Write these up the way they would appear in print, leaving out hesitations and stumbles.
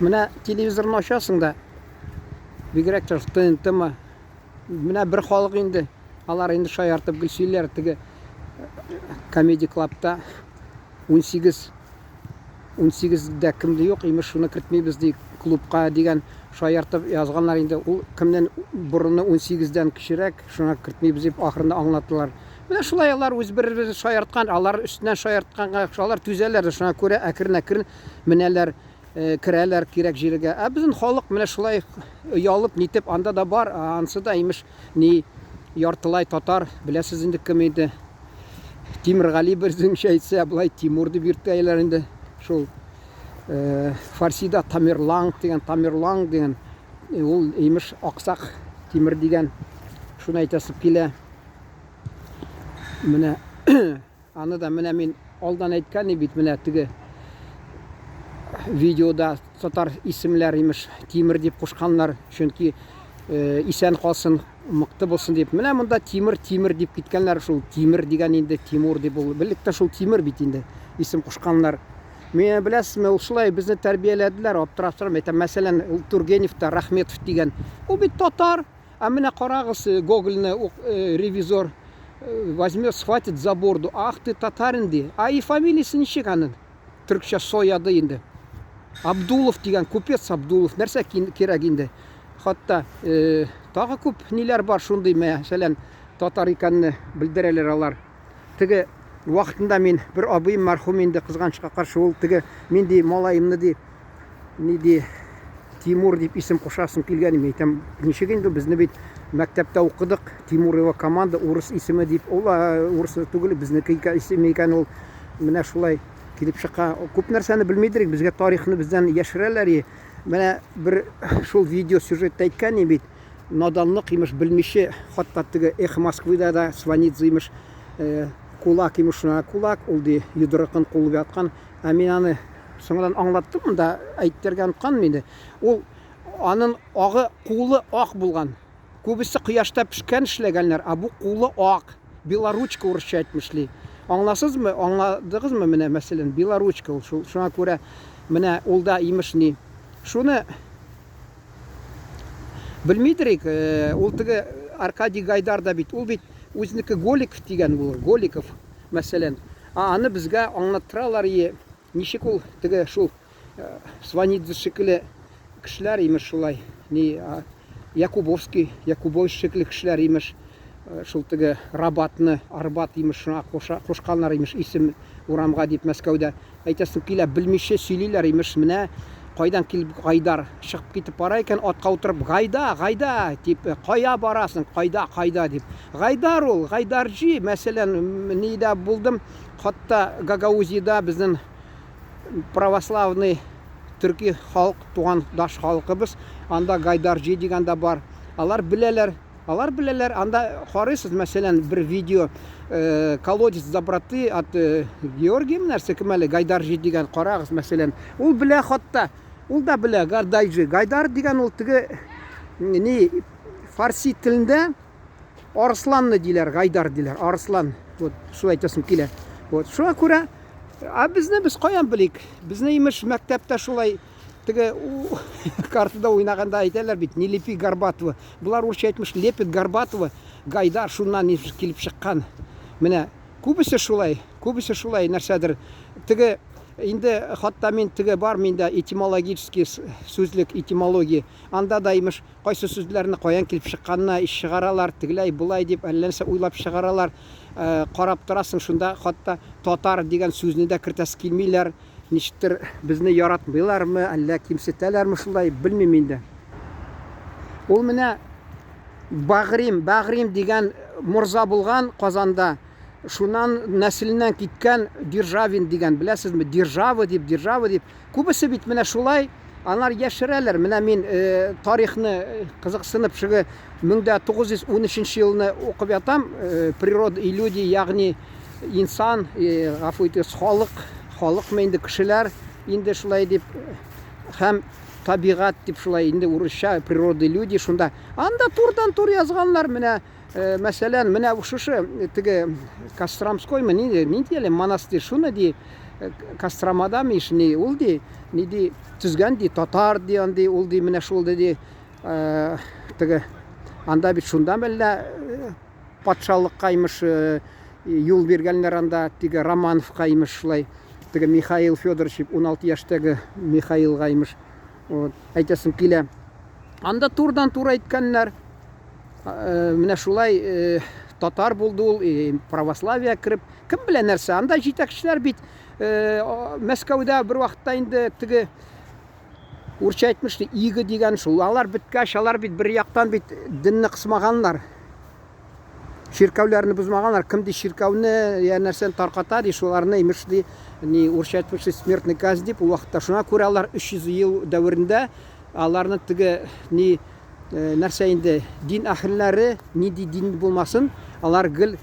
Менә телевизорны ачасың да, бигрәк тә ТНТ-ме, менә бер халык инде, алар инде шаяртып гел сөйләр, теге Comedy Club'та 18дә кемде юк, имеш шуны кертмибез ди клубка дигән шаяртып язганнар инде. Ул кемнән бурыны 18дән кечерәк, шуңа кертмибез дип ахырында аңлаттылар. Менә шулай алар үз бер-берен шаярткан, алар үстеннән шаяртканга алар түзәләр, шуңа күрә әкрен-әкрен менәләр, керәләр кирәк җиргә. Ә безнең халык менә шулай ялып нитеп, анда да бар, ансы да имеш ни яртылай татар, беләсез инде кем иде. Тимергали безнеңчә әйтсә, булай Тимур дип йөртәләр инде. Шул Фарсида Тамерланг дигән, ул имеш аксак Тимер дигән, шуны әйтәсеп килә. Менә аны да менә мин алдан әйткән бит, менә теге видеода татар исемләр имеш Тимер дип кушканнар, чөнки исән калсын, мыкты булсын дип. Менә монда Тимер дип киткәннәр, шул Тимер дигән инде Тимур дип ул. Белек тә шул Тимер бит инде исем кушканнар. Мен беләсезме, ул шулай безне тәрбияләделәр, аптырап торам. Әйтәм, мәсәлән, ул Тургенев та, Рахметов дигән, ул бит татар. А менә карагыз, Гогольны ревизор возьмет, схватит за борду. Ах ты татарин ди. А и фамилиясе ничек аның? Төркчә сояды инде. Абдулов дигән, купец Абдулов. Нәрсә кирәк инде? Хатта тагы күп ниләр бар шундый, мәсәлән, татар икәнне белдерәләр алар. Теге вакытында мин бер абыйым мәрхүм инде, кызганычка каршы, ул теге мин ди малаемны ди, ни ди Тимур дип исем кушасым килгән. Әйтәм, ничек инде безне бит мәктәптә укыдык, Тимур его команда урыс исеме дип. Ул урыс түгел, безнеке исеме икән ул. Менә шулай килеп чыга. Күп нәрсәне белмидек, безгә тарихны бездән яшерәләр. Менә бер шул видео сюжетта әйткән бит, наданлык имеш белмичә, хатта теге Эх Москвыда да Сванидзе имеш кулак имеш, кулак ул ди йодрыкын кулып яткан. Ә мин аны соңдан аңлаттым да, әйтергә уткан инде. Ул аның агы кулы ак булган. Күбесе кояшта пешкән эшләгәннәр, а бу кулы ак. Белоручка урысча әйтмешли. Аңласызмы? Аңладыгызмы менә мәсәлән белоручка ул. Шуңа күрә менә ул да имеш ни. Шуны белмидерик, ул теге Аркадий Гайдар да бит, ул бит үзенеке Голиков дигән булыр, Голиков мәсәлән. Аны безгә аңлаттыралар, ничек ул теге шул Сванидзе шикелле кешеләр имеш шулай, ни Якубовский шикелле кешеләр имеш шул теге Рабатны, Арбат имеш шуңа кушканнар имеш исем урамга дип Мәскәүдә. Әйтәсем килә, белмичә сөйлиләр имеш, менә кайдан килеп Гайдар чыгып китеп бара икән, атка утырып Гайда дип, кая барасың, кайда дип. Гайдар ул, Гайдарҗи, мәсәлән, нидә булдым, хатта Гагаузида безнең православный төрки халык, тугандаш халкыбыз, анда Гайдарҗи дигән дә бар. Алар беләләр, анда карыйсыз, мәсәлән, бер видео колодец доброты от Георгия нәрсә кемәле Гайдарҗи дигән, карагыз, мәсәлән, ул белә, хатта ул да белә Гайдарҗи. Гайдар дигән ул теге ни фарси телендә арсланны диләр, Гайдар диләр, арслан. Вот шу әйтәсем килә. Вот шуңа күрә, безне без каян белик? Безне имеш мәктәптә шулай теге картада уйнаганда әйтәләр бит, не лепи Горбатова. Булар урысча әйтмеш, лепит Горбатова, Гайдар шуннан килеп чыккан. Менә күбесе шулай нәрсәдер. Теге инде хатта мин теге бар миндә этимологический сүзлек, этимология. Анда да имеш кайсы сүзләрне каян килеп чыкканына иш чыгаралар, тегеләй булай дип әллә нәрсә уйлап чыгаралар. Карап торасың, шунда хатта татар дигән сүзне дә кертәс килмиләр. Ничектер безне яратмыйлармы, әллә кимсетәләрме, шулай белмим инде. Ул менә Багрим дигән мурза булган Казанда. Шуннан нәселеннән киткән Державин дигән, беләсезме, Держава дип. Күбесе бит менә шулай, алар яшерәләр. Менә мин тарихны кызыксынып шыгы 1913 елны укып ятам. Природа и люди, ягъни инсан, гафу итегез, халыкмы инде кешеләр, инде шулай дип, һәм табигать дип шулай инде урысча природа и люди, шунда анда турдан-тур язганнар. Менә мәсәлән, менә шушы теге Костромскоймы, нинди монастырь, шуны ди Костромада миш ни ул ди ни ди түзгән ди татар ди andi ул ди менә шул ди теге анда бит шунда мәллә патшалыкка имеш юл биргәннәр анда теге Романовка имеш шулай теге Михаил Федорович 16 яшьтәге Михаилга имеш әйтәсем килә. Анда турдан-тур әйткәннәр. Менә шулай татар булды ул, православие кирип, кем белә нәрсә. Анда җитәкчеләр бит Мәскәүдә бер вакытта инде теге урысча әйтмеш, иге дигән шул. Алар беткәч, алар бит бер яктан бит динне кысмаганнар. Ширкәүләрне бузмаганнар. Кем ди ширкәүне я нәрсән тарката ди, шуларны имеш ди, ни урысча әйтмеш, смертный казнь дип, ул вакытта шуңа күрә алар 300 ел дәверендә аларны теге ни нәрсә инде дин әһелләре ни дин булмасын, алар гел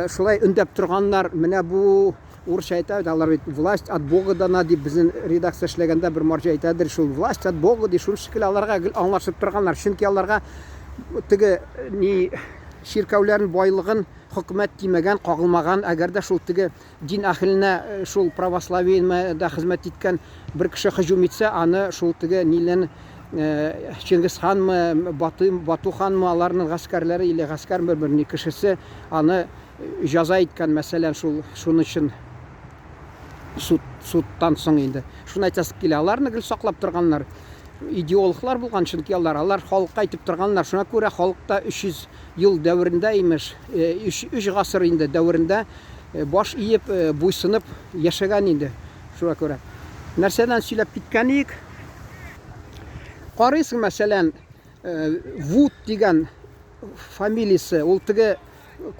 шулай өндәп торганнар. Менә бу урысча әйтә, алар бит власть от Бога дана дип безнең редакция эшләгәндә бер марҗа әйтәдер, шул власть от Бога ди, шул шикелле аларга гел аңлашып торганнар. Чөнки аларга теге ни ширкәүләрнең байлыгын хөкүмәт тимәгән, кагылмаган, әгәр дә шул теге дин әһеленә шул православиедә хезмәт иткән бер кеше һөҗүм итсә, аны шул теге нилән Чингис ханмы, Бату ханмы, аларның гаскәрләре или гаскәр бер ни кешесе аны җәза иткән, мәсәлән, шуның өчен судтан соң инде. Шуны әйтәсе килә, аларны гел саклап торганнар. Идеологлар булган, чөнки алар халыкка әйтеп торганнар. Шуңа күрә халыкта 300 ел дәверендә имеш, 3 гасыр инде дәверендә баш иеп, буйсынып яшәгән инде. Шуңа күрә. Нәрсәдән сөйләп киткәник? Карыйсың, мәсәлән, Вуд дигән фамилиясе, ул теге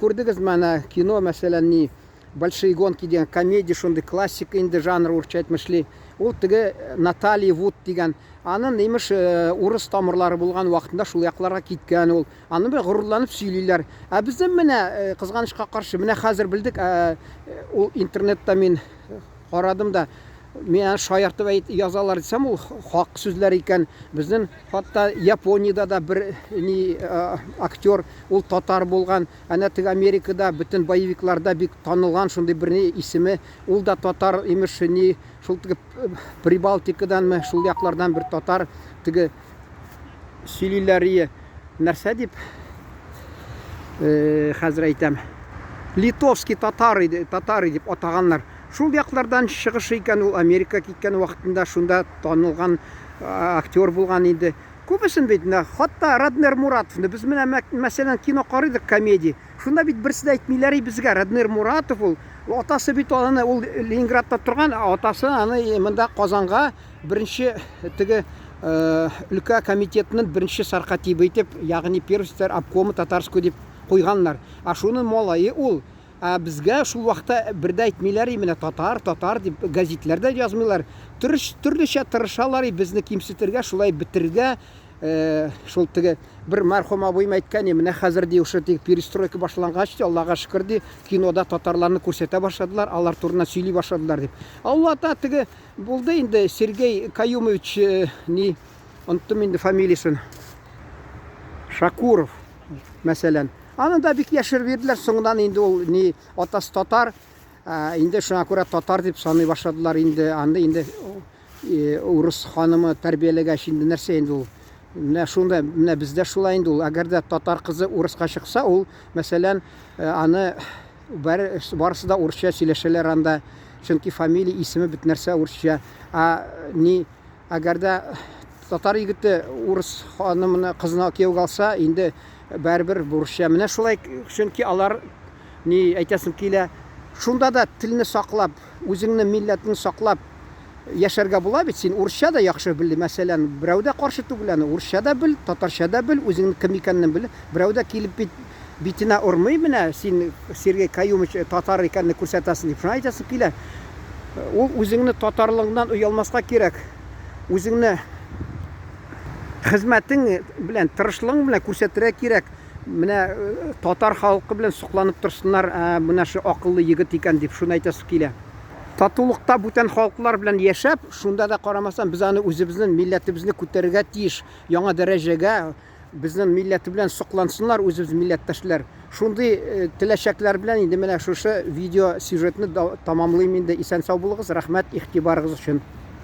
күрдегез мәнә кино, мәсәлән, ни Большие гонки дигән комедия, шундый классика инде жанр урысча әйтмешли. Ул теге Наталья Вуд дигән, аның имеш урыс тамырлары булган вакытында шул якларга киткән ул. Аны бер горурланып сөйлиләр. Ә безнең менә кызганычка каршы, менә хәзер белдек, ул интернетта мин карадым да, мен шаяртып язалар дисәм, ул хак сүзләр икән. Безнең хатта Япониядә да бер ни актер, ул татар булган, әнә теге Америкада бөтен боевикларда бик танылган шундый бер ни исеме, ул да татар имеш, ни шул теге Прибалтикадан, шул яклардан бер татар теге сөйлиләр нәрсә дип хәзер әйтәм. Литовский татар дип атаганнар. Шул яклардан чыгышы икән, ул Америка киткән вакытында шунда танылган актер булган инде. Күбесен бит, хатта Раднер Муратовны без менә мәсәлән кино карыйдык, комедия. Шунда бит берсе дә әйтмиләр безгә. Раднер Муратов ул атасы бит аны, ул Ленинградта торган, атасы аны монда Казанга беренче теге өлкә комитетының беренче саркатибы итеп, ягъни первый обкомы татарскую дип куйганнар. А шуның малае ул. Безгә шул вакытта бердә әйтмиләр, менә татар дип газетләрдә язмыйлар. Төрлечә тырышалар безне кимсетергә, шулай бетергә. Шул теге бер мәрхүм абыйм әйткән, менә хәзер ди ушы тик перестройка башлангач, Аллага шөкер ди, кинода татарларны күрсәтә башладылар, алар турында сөйли башладылар дип. Аллата теге булды инде Сергей Каюмович, ни онтым инде фамилиясын, Шакуров мәсәлән. Аны да бик яшер бирделәр, соңдан инде ул ни атасы татар, инде шуңа күрә татар дип саный башладылар инде. Анда инде урыс ханымы тәрбияләгәч инде нәрсә инде ул. Менә шунда, менә бездә шулай инде ул. Әгәр дә татар кызы урыска чыкса, ул мәсәлән аны барысы да урысча сөйләшәләр анда. Чөнки фамилия, исеме бит нәрсә урысча. Ни әгәр дә татар егете урыс ханымны кызына кияүгә алса, инде бәрбер бурыча. Менә шулай, чөнки алар ни әйтәсем килә, шунда да телне саклап, үзеңнең милләтеңне саклап яшәргә була бит. Син урысча да яхшы бел, мәсәлән, берәүдә каршы түгел, урысча да бел, татарча да бел, үзеңнең кем икәнен бел. Берәүдә килеп битенә урмый, менә син Сергей Каюмович татар икәнен күрсәтәсең дип шуны әйтәсем килә. Ул үзеңне татарлыгыннан уялмаска кирәк. Үзеңне хезмәтең белән, тырышлыгың белән күрсәтергә кирәк. Менә татар халкы белән сукланып торсыннар, менә шу акыллы егет икән дип шуны әйтәсе килә. Татулыкта бүтән халыклар белән яшәп, шунда да карамасан, без аны үзебезнең милләтебезне күтәрергә тиеш, яңа дәрәҗәгә безнең милләте белән соклансыннар, үзебез милләттәшләр. Шундый теләчәкләр белән инде менә шушы видео сюжетны тамамлыйм инде. Исән-сау булыгыз. Рәхмәт игътибарыгыз өчен.